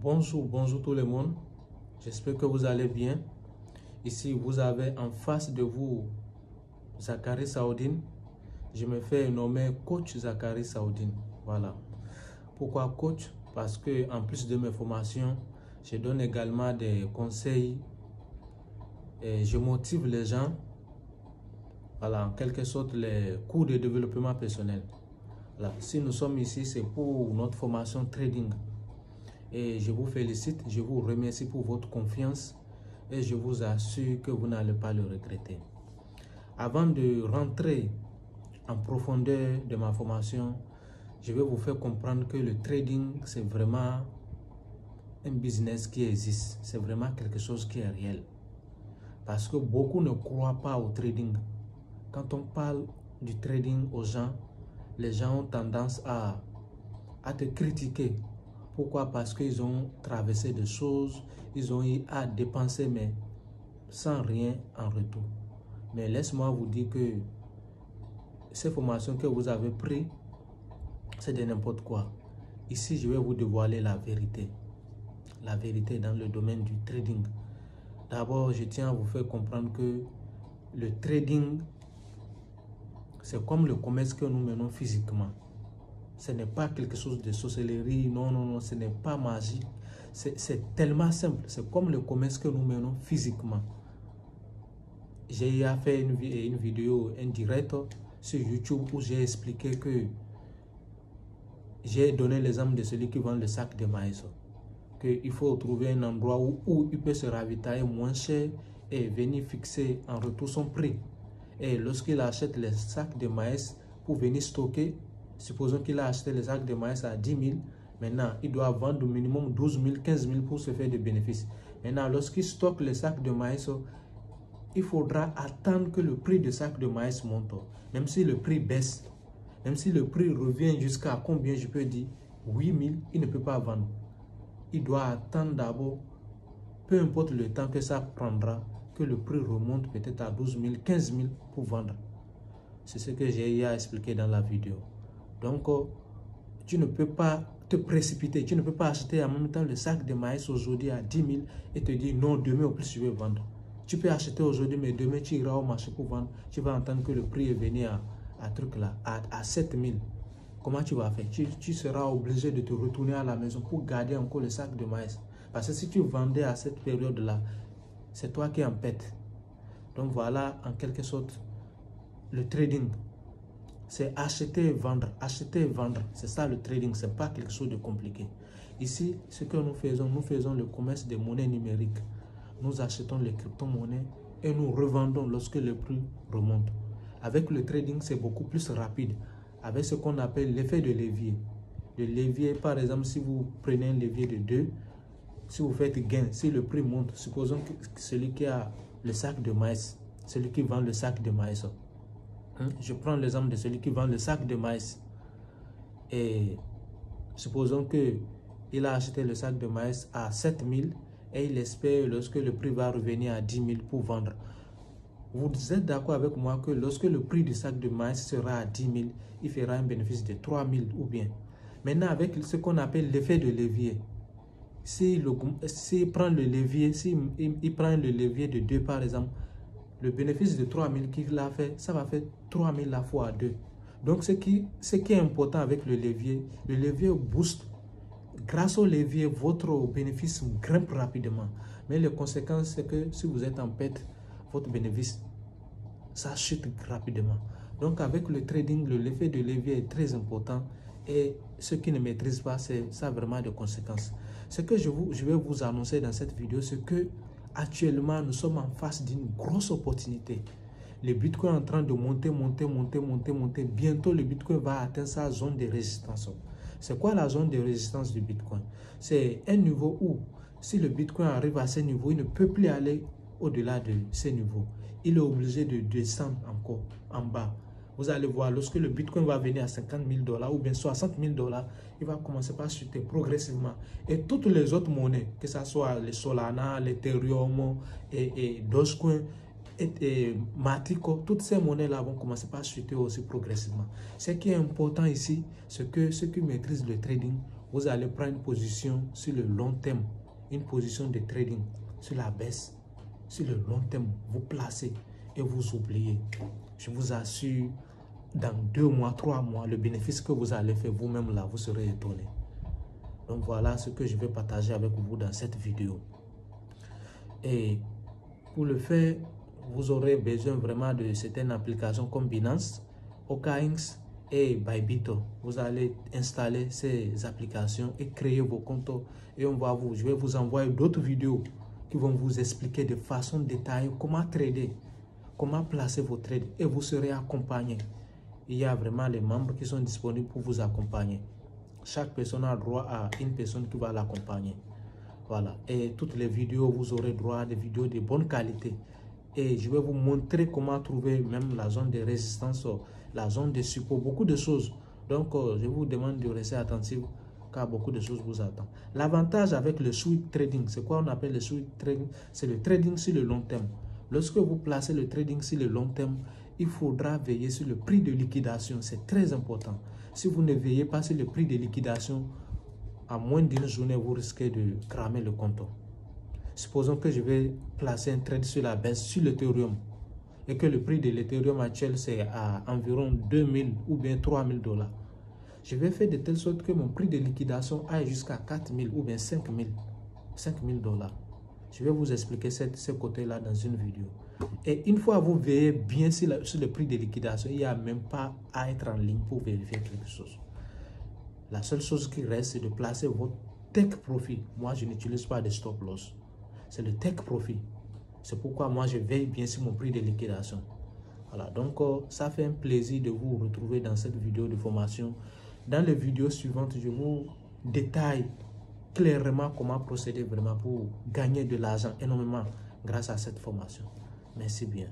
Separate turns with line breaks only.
Bonjour tout le monde. J'espère que vous allez bien. Ici, vous avez en face de vous Zakari Saoudine. Je me fais nommer coach Zakari Saoudine. Voilà. Pourquoi coach? Parce que en plus de mes formations, je donne également des conseils et je motive les gens. Voilà, en quelque sorte, les cours de développement personnel. Voilà. Si nous sommes ici, c'est pour notre formation trading. Et je vous félicite, je vous remercie pour votre confiance et je vous assure que vous n'allez pas le regretter. Avant de rentrer en profondeur de ma formation, je vais vous faire comprendre que le trading, c'est vraiment un business qui existe. C'est vraiment quelque chose qui est réel. Parce que beaucoup ne croient pas au trading. Quand on parle du trading aux gens, les gens ont tendance à te critiquer. Pourquoi? Parce qu'ils ont traversé des choses, ils ont eu à dépenser, mais sans rien en retour. Mais laisse-moi vous dire que ces formations que vous avez prises, c'est de n'importe quoi. Ici, je vais vous dévoiler la vérité. La vérité dans le domaine du trading. D'abord, je tiens à vous faire comprendre que le trading, c'est comme le commerce que nous menons physiquement. Ce n'est pas quelque chose de sorcellerie, non, ce n'est pas magique. C'est tellement simple. C'est comme le commerce que nous menons physiquement. J'ai fait une vidéo, un direct sur YouTube où j'ai expliqué que j'ai donné l'exemple de celui qui vend le sac de maïs. Qu'il faut trouver un endroit où il peut se ravitailler moins cher et venir fixer en retour son prix. Et lorsqu'il achète les sacs de maïs pour venir stocker, supposons qu'il a acheté les sacs de maïs à 10 000, maintenant il doit vendre au minimum 12 000, 15 000 pour se faire des bénéfices. Maintenant, lorsqu'il stocke les sacs de maïs, il faudra attendre que le prix de sac de maïs monte. Même si le prix baisse, même si le prix revient jusqu'à combien je peux dire 8 000, il ne peut pas vendre. Il doit attendre d'abord, peu importe le temps que ça prendra, que le prix remonte peut-être à 12 000, 15 000 pour vendre. C'est ce que j'ai expliqué dans la vidéo. Donc, tu ne peux pas te précipiter. Tu ne peux pas acheter en même temps le sac de maïs aujourd'hui à 10 000 et te dire non, demain au plus je vais vendre. Tu peux acheter aujourd'hui, mais demain tu iras au marché pour vendre. Tu vas entendre que le prix est venu à 7 000. Comment tu vas faire? Tu seras obligé de te retourner à la maison pour garder encore le sac de maïs. Parce que si tu vendais à cette période-là, c'est toi qui en pète. Donc voilà, en quelque sorte, le trading. C'est acheter et vendre. Acheter et vendre. C'est ça le trading. Ce n'est pas quelque chose de compliqué. Ici, ce que nous faisons le commerce des monnaies numériques. Nous achetons les crypto-monnaies et nous revendons lorsque le prix remonte. Avec le trading, c'est beaucoup plus rapide. Avec ce qu'on appelle l'effet de levier. Le levier, par exemple, si vous prenez un levier de 2, si vous faites gain, si le prix monte, supposons que celui qui a le sac de maïs, celui qui vend le sac de maïs, je prends l'exemple de celui qui vend le sac de maïs. Et supposons qu'il a acheté le sac de maïs à 7 000 et il espère lorsque le prix va revenir à 10 000 pour vendre. Vous êtes d'accord avec moi que lorsque le prix du sac de maïs sera à 10 000, il fera un bénéfice de 3 000 ou bien. Maintenant, avec ce qu'on appelle l'effet de levier, s'il prend le levier, s'il prend le levier de 2 par exemple, le bénéfice de 3 000 qu'il a fait, ça va faire 3 000 la fois 2. Donc, ce qui est important avec le levier booste. Grâce au levier, votre bénéfice grimpe rapidement. Mais les conséquences, c'est que si vous êtes en perte, votre bénéfice, ça chute rapidement. Donc, avec le trading, l'effet de levier est très important. Et ceux qui ne maîtrisent pas, ça a vraiment des conséquences. Ce que je vais vous annoncer dans cette vidéo, c'est que actuellement, nous sommes en face d'une grosse opportunité. Le Bitcoin est en train de monter. Bientôt, le Bitcoin va atteindre sa zone de résistance. C'est quoi la zone de résistance du Bitcoin? C'est un niveau où, si le Bitcoin arrive à ce niveau, il ne peut plus aller au-delà de ce niveau. Il est obligé de descendre encore en bas. Vous allez voir, lorsque le Bitcoin va venir à 50 000 $ ou bien 60 000 $, il va commencer par chuter progressivement. Et toutes les autres monnaies, que ce soit les Solana, l'Ethereum et Dogecoin, et Matico, toutes ces monnaies-là vont commencer par chuter aussi progressivement. Ce qui est important ici, c'est que ceux qui maîtrisent le trading vous allez prendre une position sur le long terme, une position de trading sur la baisse, sur le long terme, vous placez et vous oubliez. Je vous assure, dans 2 mois, 3 mois, le bénéfice que vous allez faire vous-même là, vous serez étonné. Donc voilà ce que je vais partager avec vous dans cette vidéo. Et pour le faire, vous aurez besoin vraiment de certaines applications comme Binance, OKX et Bybit. Vous allez installer ces applications et créer vos comptes. Et je vais vous envoyer d'autres vidéos qui vont vous expliquer de façon détaillée comment trader, comment placer vos trades et vous serez accompagné. Il y a vraiment les membres qui sont disponibles pour vous accompagner. Chaque personne a droit à une personne qui va l'accompagner. Voilà. Et toutes les vidéos, vous aurez droit à des vidéos de bonne qualité. Et je vais vous montrer comment trouver même la zone de résistance, la zone de support, beaucoup de choses. Donc, je vous demande de rester attentif car beaucoup de choses vous attendent. L'avantage avec le swing trading, c'est quoi on appelle le swing trading? C'est le trading sur le long terme. Lorsque vous placez le trading sur le long terme, il faudra veiller sur le prix de liquidation. C'est très important. Si vous ne veillez pas sur le prix de liquidation, à moins d'une journée, vous risquez de cramer le compte. Supposons que je vais placer un trade sur la baisse sur l'Ethereum et que le prix de l'Ethereum actuel c'est à environ 2000 ou bien 3000 $. Je vais faire de telle sorte que mon prix de liquidation aille jusqu'à 4000 ou bien 5000 $. Je vais vous expliquer ce côté-là dans une vidéo. Et une fois vous veillez bien sur le prix de liquidation, il n'y a même pas à être en ligne pour vérifier quelque chose. La seule chose qui reste, c'est de placer votre take profit. Moi, je n'utilise pas de stop loss. C'est le take profit. C'est pourquoi moi, je veille bien sur mon prix de liquidation. Voilà, donc ça fait un plaisir de vous retrouver dans cette vidéo de formation. Dans les vidéos suivantes, je vous détaille clairement comment procéder vraiment pour gagner de l'argent énormément grâce à cette formation. Merci bien.